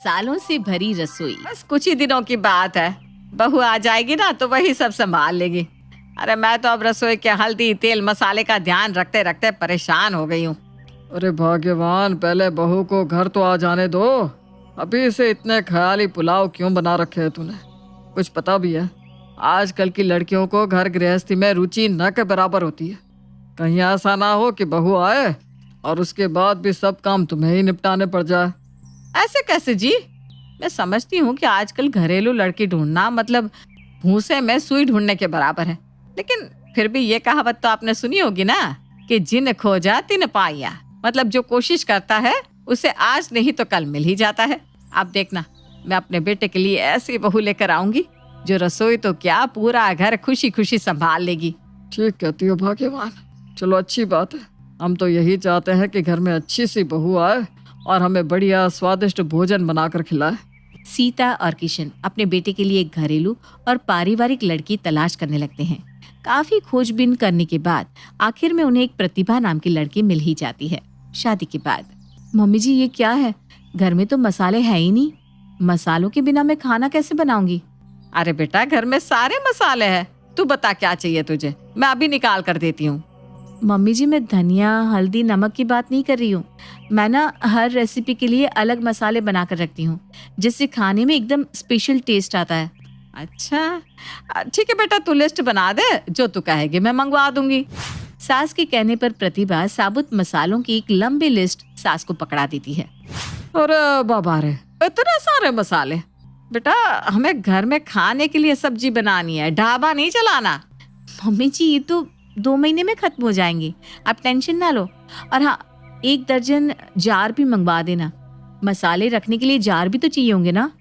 मसालों से भरी रसोई। बस कुछ ही दिनों की बात है, बहू आ जाएगी ना तो वही सब संभाल लेगी। अरे मैं तो अब रसोई के हल्दी तेल मसाले का ध्यान रखते रखते परेशान हो गई हूँ। अरे भाग्यवान, पहले बहू को घर तो आ जाने दो। अभी से इतने ख्याली पुलाव क्यों बना रखे है तूने? कुछ पता भी है आजकल की लड़कियों को घर गृहस्थी में रुचि न के बराबर होती है। कहीं ऐसा ना हो कि बहू आए और उसके बाद भी सब काम तुम्हें ही निपटाने पड़ जाए। ऐसे कैसे जी? मैं समझती हूँ कि आजकल घरेलू लड़की ढूंढना मतलब भूसे में सुई ढूंढने के बराबर है, लेकिन फिर भी ये कहावत तो आपने सुनी होगी ना कि जिन खोजा तिन पाया। मतलब जो कोशिश करता है उसे आज नहीं तो कल मिल ही जाता है। आप देखना, मैं अपने बेटे के लिए ऐसी बहू लेकर आऊंगी जो रसोई तो क्या पूरा घर खुशी खुशी संभाल लेगी। ठीक कहती हो भाग्यवान। चलो अच्छी बात है, हम तो यही चाहते हैं कि घर में अच्छी सी बहू आए और हमें बढ़िया स्वादिष्ट भोजन बनाकर खिलाए। सीता और किशन अपने बेटे के लिए एक घरेलू और पारिवारिक लड़की तलाश करने लगते हैं। काफी खोजबीन करने के बाद आखिर में उन्हें एक प्रतिभा नाम की लड़की मिल ही जाती है। शादी के बाद, मम्मी जी ये क्या है? घर में तो मसाले हैं ही नहीं, मसालों के बिना मैं खाना कैसे बनाऊंगी? अरे बेटा, घर में सारे मसाले हैं, तू बता क्या चाहिए तुझे, मैं अभी निकाल कर देती हूँ। मम्मी जी मैं धनिया हल्दी नमक की बात नहीं कर रही हूँ। मैं ना हर रेसिपी के लिए अलग मसाले बना कर रखती हूँ, जिससे खाने में एकदम स्पेशल टेस्ट आता है। अच्छा ठीक है बेटा, तू लिस्ट बना दे, जो तू कहेगी मैं मंगवा दूंगी। सास के कहने पर प्रतिभा साबुत मसालों की एक लंबी लिस्ट सास को पकड़ा देती है। अरे बाबा रे, इतने सारे मसाले! बेटा हमें घर में खाने के लिए सब्जी बनानी है, ढाबा नहीं चलाना। मम्मी जी ये तो 2 महीने में खत्म हो जाएंगे, आप टेंशन ना लो। और हाँ, 1 दर्जन जार भी मंगवा देना। मसाले रखने के लिए जार भी तो चाहिए होंगे ना?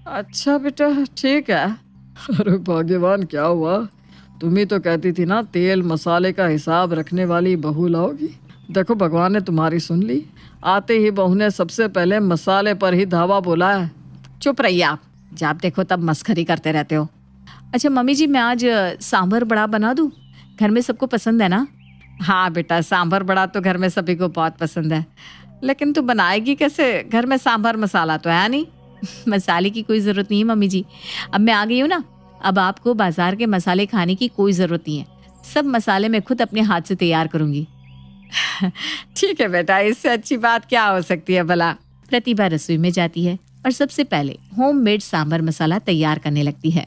अच्छा बेटा ठीक है। अरे भाग्यवान, क्या हुआ? तुम ही तो कहती थी ना तेल मसाले का हिसाब रखने वाली बहू लाओगी। देखो भगवान ने तुम्हारी सुन ली। आते ही बहू ने सबसे पहले मसाले पर ही धावा बोला है। चुप रहिए आप, जब देखो तब मस्खरी करते रहते हो। अच्छा मम्मी जी, मैं आज सांभर बड़ा बना दूं? घर में सबको पसंद है ना? हाँ बेटा, सांभर बड़ा तो घर में सभी को बहुत पसंद है, लेकिन तू बनाएगी कैसे? घर में सांभर मसाला तो है नहीं। मसाले की कोई ज़रूरत नहीं है मम्मी जी, अब मैं आ गई हूँ ना। अब आपको बाजार के मसाले खाने की कोई ज़रूरत नहीं है। सब मसाले मैं खुद अपने हाथ से तैयार करूँगी। ठीक है बेटा, इससे अच्छी बात क्या हो सकती है भला। प्रतिभा रसोई में जाती है और सबसे पहले होममेड सांभर मसाला तैयार करने लगती है।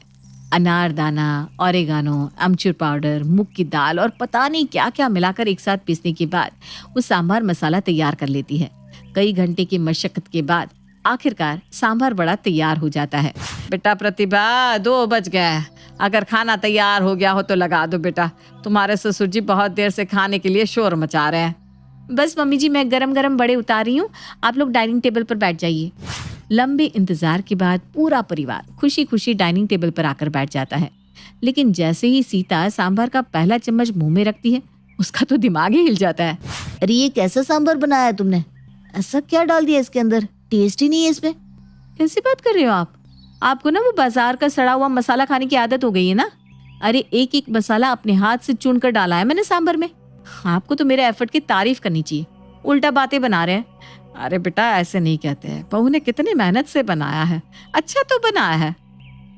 अनारदाना, ऑरिगानो, अमचूर पाउडर, मूंग की दाल और पता नहीं क्या क्या मिलाकर एक साथ पीसने के बाद वो सांभर मसाला तैयार कर लेती है। कई घंटे की मशक्कत के बाद आखिरकार सांभर बड़ा तैयार हो जाता है। बेटा प्रतिभा, 2 बज गए, अगर खाना तैयार हो गया हो तो लगा दो बेटा। तुम्हारे ससुर जी बहुत देर से खाने के लिए शोर मचा रहे हैं। बस मम्मी जी, मैं गरम गरम बड़े उतार रही हूँ, आप लोग डाइनिंग टेबल पर बैठ जाइए। लंबे इंतजार के बाद पूरा परिवार खुशी खुशी डाइनिंग टेबल पर आकर बैठ जाता है। लेकिन जैसे ही सीता सांभर का पहला चम्मच मुंह में रखती है, उसका तो दिमाग ही हिल जाता है। अरे ये कैसा सांभर बनाया है तुमने? ऐसा क्या डाल दिया इसके अंदर? टेस्ट ही नहीं है इसमें। कैसी बात कर रहे हो आप? आपको ना वो बाजार का सड़ा हुआ मसाला खाने की आदत हो गई है ना। अरे एक एक मसाला अपने हाथ से चुन कर डाला है मैंने सांभर में। आपको तो मेरे एफर्ट की तारीफ करनी चाहिए, उल्टा बातें बना रहे हैं। अरे बेटा ऐसे नहीं कहते हैं, बहू ने कितनी मेहनत से बनाया है, अच्छा तो बनाया है।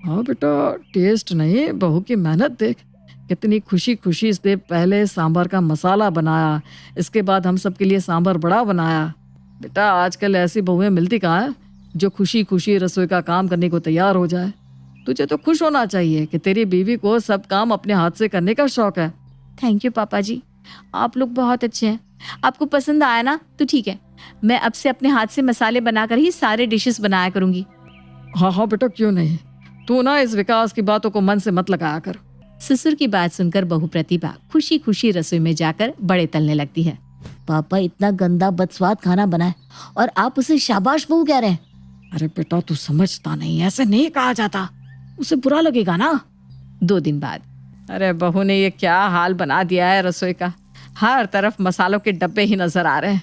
हाँ बेटा, टेस्ट नहीं बहू की मेहनत देख। कितनी खुशी खुशी से पहले सांभर का मसाला बनाया, इसके बाद हम सबके लिए सांभर बड़ा बनाया। बेटा आजकल ऐसी बहुएं मिलती कहाँ है जो खुशी खुशी रसोई का काम करने को तैयार हो जाए। तुझे तो खुश होना चाहिए कि तेरी बीवी को सब काम अपने हाथ से करने का शौक है। थैंक यू पापा जी, आप लोग बहुत अच्छे हैं। आपको पसंद आया ना तो ठीक है, मैं अब से अपने हाथ से मसाले बनाकर ही सारे डिशेस बनाया करूंगी। हाँ हाँ बेटा, क्यों नहीं। तू ना इस विकास की बातों को मन से मत लगाया कर। ससुर की बात सुनकर बहू प्रतिभा खुशी खुशी रसोई में जाकर बड़े तलने लगती है। पापा इतना गंदा बदस्वाद खाना बनाए और आप उसे शाबाश बहू कह रहे हैं। अरे बेटा तू समझता नहीं, ऐसे नहीं कहा जाता, उसे बुरा लगेगा ना। 2 दिन बाद, अरे बहू ने ये क्या हाल बना दिया है रसोई का। हर तरफ मसालों के डब्बे ही नजर आ रहे हैं,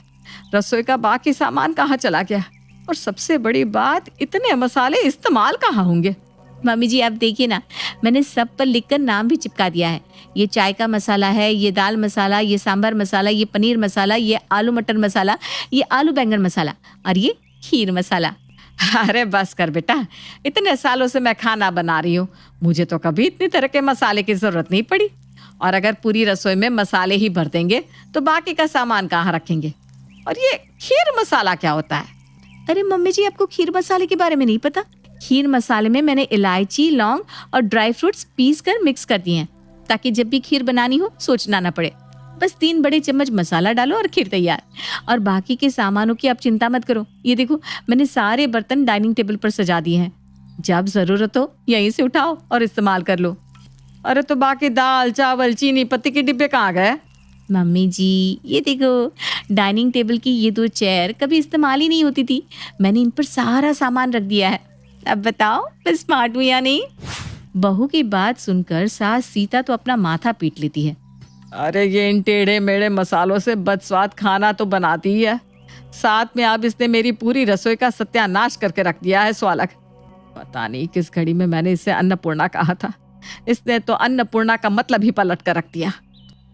रसोई का बाकी सामान कहाँ चला गया? और सबसे बड़ी बात, इतने मसाले इस्तेमाल कहाँ होंगे? मम्मी जी आप देखिए ना, मैंने सब पर लिखकर नाम भी चिपका दिया है। ये चाय का मसाला है, ये दाल मसाला, ये सांभर मसाला, ये पनीर मसाला, ये आलू मटर मसाला, ये आलू बैंगन मसाला और ये खीर मसाला। अरे बस कर बेटा, इतने सालों से मैं खाना बना रही हूँ, मुझे तो कभी इतनी तरह के मसाले की जरूरत नहीं पड़ी। और अगर पूरी रसोई में मसाले ही भर देंगे तो बाकी का सामान कहाँ रखेंगे। और ये खीर मसाला क्या होता है? अरे मम्मी जी, आपको खीर मसाले के बारे में नहीं पता? खीर मसाले में मैंने इलायची, लौंग और ड्राई फ्रूट्स पीस कर मिक्स कर दिए हैं, ताकि जब भी खीर बनानी हो सोचना ना पड़े। बस 3 बड़े चम्मच मसाला डालो और खीर तैयार। और बाकी के सामानों की आप चिंता मत करो। ये देखो, मैंने सारे बर्तन डाइनिंग टेबल पर सजा दिए हैं। जब जरूरत हो यहीं से उठाओ और इस्तेमाल कर लो। अरे तो बाकी दाल, चावल, चीनी, पत्ती के डिब्बे कहाँ गए? मम्मी जी, ये देखो, डाइनिंग टेबल की ये 2 चेयर कभी इस्तेमाल ही नहीं होती थी, मैंने इन पर सारा सामान रख दिया है। अब बताओ मैं स्मार्ट हूँ या नहीं? बहू की बात सुनकर सास सीता तो अपना माथा पीट लेती है। अरे ये इन टेढ़े मेढ़े मसालों से बदस्वाद खाना तो बनाती ही है, साथ में अब इसने मेरी पूरी रसोई का सत्यानाश करके रख दिया है। स्वालक, पता नहीं किस घड़ी में मैंने इसे अन्नपूर्णा कहा था, इसने तो अन्नपूर्णा का मतलब ही पलट कर रख दिया।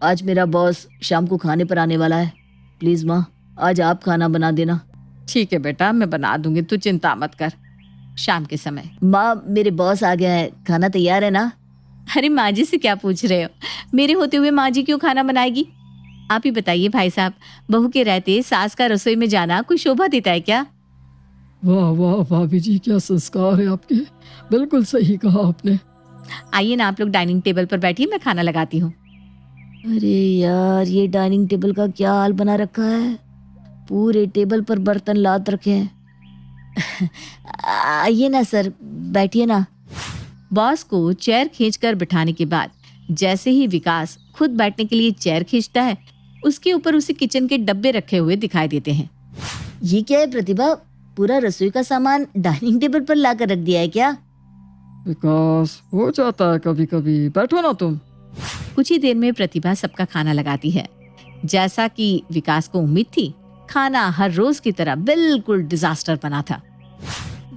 आज मेरा बॉस शाम को खाने पर आने वाला है, प्लीज माँ आज आप खाना बना देना। ठीक है बेटा, मैं बना दूंगी, तू चिंता मत कर। शाम के समय, माँ मेरे बॉस आ गया है, खाना तैयार है ना? अरे माँ जी से क्या पूछ रहे हो? मेरे होते हुए माँ जी क्यों खाना बनाएगी? आप ही बताइए भाई साहब, बहू के रहते सास का रसोई में जाना कोई शोभा देता है क्या? वाह वाह भाभी जी, क्या संस्कार है आपके, बिल्कुल सही कहा आपने। आइए ना आप लोग डाइनिंग टेबल पर बैठिए, मैं खाना लगाती हूँ। अरे यार, ये डाइनिंग टेबल का क्या हाल बना रखा है, पूरे टेबल पर बर्तन लाद रखे हैं। आइए ना सर, बैठिए ना। बॉस को चेयर खींचकर बिठाने के बाद जैसे ही विकास खुद बैठने के लिए चेयर खींचता है, उसके ऊपर उसे किचन के डब्बे रखे हुए दिखाई देते हैं। ये क्या है प्रतिभा, पूरा रसोई का सामान डाइनिंग टेबल पर लाकर रख दिया है क्या? विकास, हो जाता है कभी कभी, बैठो ना तुम। कुछ ही देर में प्रतिभा सबका खाना लगाती है। जैसा कि विकास को उम्मीद थी, खाना हर रोज की तरह बिल्कुल डिजास्टर बना था।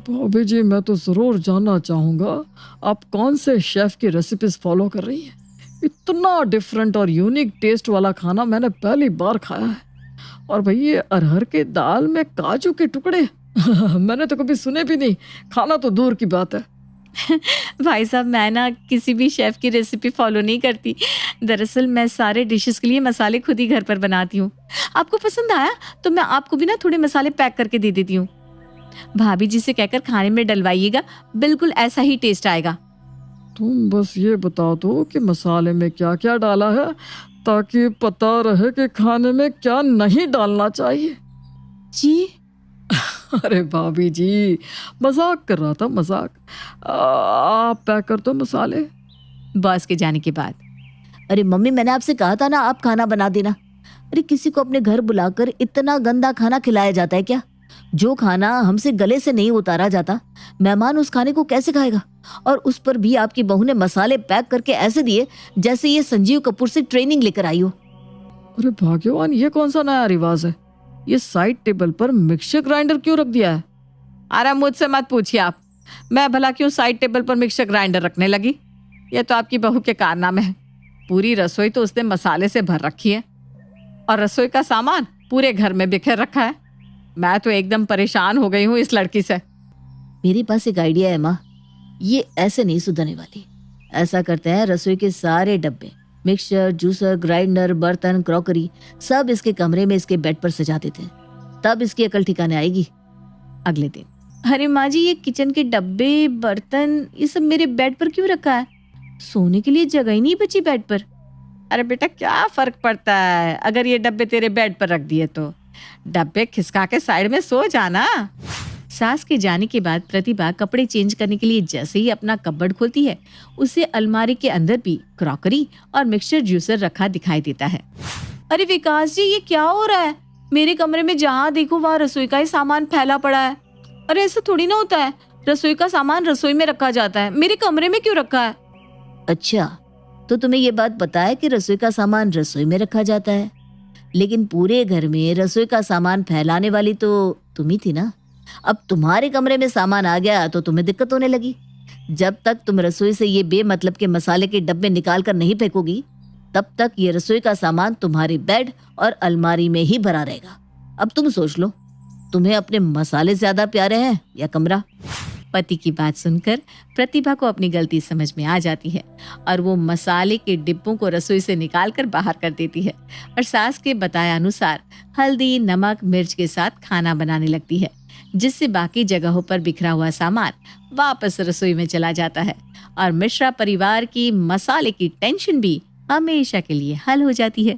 भाभी जी, मैं तो जरूर जानना चाहूंगा आप कौन से शेफ की रेसिपीज फॉलो कर रही हैं। इतना डिफरेंट और यूनिक टेस्ट वाला खाना मैंने पहली बार खाया है। और भाई ये अरहर की दाल में काजू के टुकड़े मैंने तो कभी सुने भी नहीं, खाना तो दूर की बात है। भाई साहब, मैं ना किसी भी शेफ की रेसिपी फॉलो नहीं करती। दरअसल मैं सारे डिशेस के लिए मसाले खुद ही घर पर बनाती हूँ। आपको पसंद आया तो मैं आपको भी ना थोड़े मसाले पैक करके दे देती हूँ। भाभी जी से कहकर खाने में डलवाइएगा, बिल्कुल ऐसा ही टेस्ट आएगा। तुम बस ये बता दो कि मसाले में क्या क्या डाला है, ताकि पता रहे कि खाने में क्या नहीं डालना चाहिए। जी अरे भाभी जी, मजाक कर रहा था, मजाक। आप पैक कर दो मसाले। बॉस के जाने के बाद अरे मम्मी, मैंने आपसे कहा था ना आप खाना बना देना। अरे किसी को अपने घर बुलाकर इतना गंदा खाना खिलाया जाता है क्या? जो खाना हमसे गले से नहीं उतारा जाता, मेहमान उस खाने को कैसे खाएगा? और उस पर भी आपकी बहू ने मसाले पैक करके ऐसे दिए जैसे ये संजीव कपूर से ट्रेनिंग लेकर आई हो। अरे भाग्यवान, ये कौन सा नया रिवाज है? ये साइड टेबल पर मिक्सर ग्राइंडर क्यों रख दिया है? अरे मुझसे मत पूछिए आप, मैं भला क्यों साइड टेबल पर मिक्सर ग्राइंडर रखने लगी? ये तो आपकी बहू के कारनामे हैं। पूरी रसोई तो उसने मसाले से भर रखी है और रसोई का सामान पूरे घर में बिखेर रखा है। मैं तो एकदम परेशान हो गई हूँ इस लड़की से। मेरे पास एक आइडिया है माँ, ये ऐसे नहीं सुधरने वाली। ऐसा करते हैं, रसोई के सारे डब्बे, मिक्सचर, जूसर, ग्राइंडर, बर्तन, क्रॉकरी सब इसके कमरे में इसके बेड पर सजा देते हैं, तब इसकी अकल ठिकाने आएगी। अगले दिन, अरे माँ जी, ये किचन के डब्बे, बर्तन, ये सब मेरे बेड पर क्यों रखा है? सोने के लिए जगह ही नहीं बची बेड पर। अरे बेटा, क्या फर्क पड़ता है अगर ये डब्बे तेरे बेड पर रख दिए तो? डब्बे खिसका के साइड में सो जाना। सास के जाने के बाद प्रतिभा कपड़े चेंज करने के लिए जैसे ही अपना कपबोर्ड खोलती है, उसे अलमारी के अंदर भी क्रॉकरी और मिक्सचर जूसर रखा दिखाई देता है। अरे विकास जी, ये क्या हो रहा है? मेरे कमरे में जहाँ देखो वहाँ रसोई का ही सामान फैला पड़ा है। अरे ऐसा थोड़ी ना होता है, रसोई का सामान रसोई में रखा जाता है, मेरे कमरे में क्यों रखा है? अच्छा, तो तुम्हें ये बात पता है कि रसोई का सामान रसोई में रखा जाता है, लेकिन पूरे घर में रसोई का सामान फैलाने वाली तो तुम ही थी ना। अब तुम्हारे कमरे में सामान आ गया तो तुम्हें दिक्कत होने लगी। जब तक तुम रसोई से ये बेमतलब के मसाले के डब्बे निकाल कर नहीं फेंकोगी, तब तक ये रसोई का सामान तुम्हारे बेड और अलमारी में ही भरा रहेगा। अब तुम सोच लो। तुम्हें अपने मसाले ज्यादा प्यारे हैं या कमरा? पति की बात सुनकर प्रतिभा को अपनी गलती समझ में आ जाती है और वो मसाले के डिब्बों को रसोई से निकालकर बाहर कर देती है और सास के बताए अनुसार हल्दी, नमक, मिर्च के साथ खाना बनाने लगती है, जिससे बाकी जगहों पर बिखरा हुआ सामान वापस रसोई में चला जाता है और मिश्रा परिवार की मसाले की टेंशन भी हमेशा के लिए हल हो जाती है।